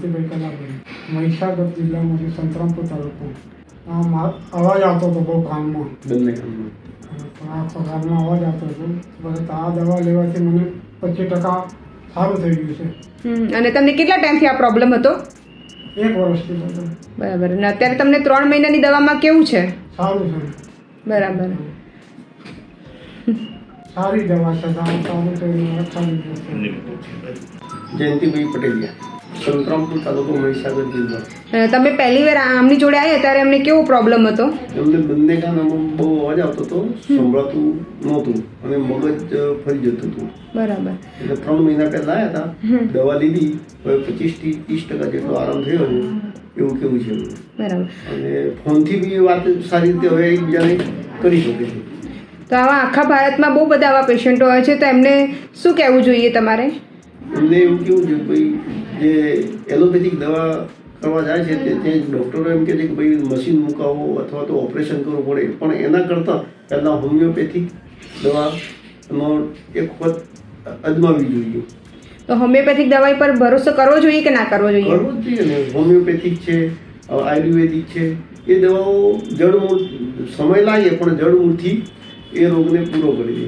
શાંતિભાઈ કલાભાઈ, મહીસાગર જિલ્લામાંથી સંતરામપુર તાલુકો. અવાજ આવતો હતો બહુ કાનમાં, બંને કામમાં પણ આખો કાનમાં અવાજ આવતો હતો. બસ આ દવા લેવાથી મને 25% સારું થઈ ગયું છે. અને તમને કેટલા ટાઈમથી આ પ્રોબ્લેમ હતો? 1 વર્ષથી થતો. બરાબર. અને અત્યારે તમને 3 મહિનાની દવામાં કેવું છે? સારું છે. બરાબર. સારી દવા છે. સારું થઈને સારી છે. જયંતિભાઈ પટેલિયા, સંતરામપુર તાલુકો, મહીસાગર જિલ્લો. અને તમે પહેલી વાર આમની જોડે આવ્યા ત્યારે એમને કેવો પ્રોબ્લેમ હતો? એમને બંને કાનમાં બહુ અવાજ આવતો હતો, સંભળાતું નહોતું અને મગજ ફરી જતું હતું. બરાબર. એટલે 3 મહિના પહેલા આવ્યા હતા, દવા લીધી, હવે 25-30% જેટલો આરામ થયો છે એવું કેવું છે એમનું. બરાબર. અને ફોનથી બી એ વાત સારી રીતે હવે એકબીજાને કરી શકે છે. તો આવા આખા ભારતમાં બહુ બધા આવા પેશન્ટો હોય છે, તો એમને શું કહેવું જોઈએ તમારે? એમને એવું કેવું છે ભાઈ, જે એલોપેથિક દવા કરવા જાય છે તે ડૉક્ટરો એમ કહે છે કે ભાઈ મશીન મુકાવો અથવા તો ઓપરેશન કરવું પડે, પણ એના કરતાં પહેલાં હોમિયોપેથિક દવાનો એક વખત અજમાવવી જોઈએ. તો હોમિયોપેથિક દવાઈ પર ભરોસો કરવો જોઈએ કે ના કરવો જોઈએ? કરવો જ જોઈએ ને. હોમિયોપેથિક છે, આયુર્વેદિક છે, એ દવાઓ જડમૂળ સમય લાગે પણ જડમૂળથી એ રોગને પૂરો કરી દે.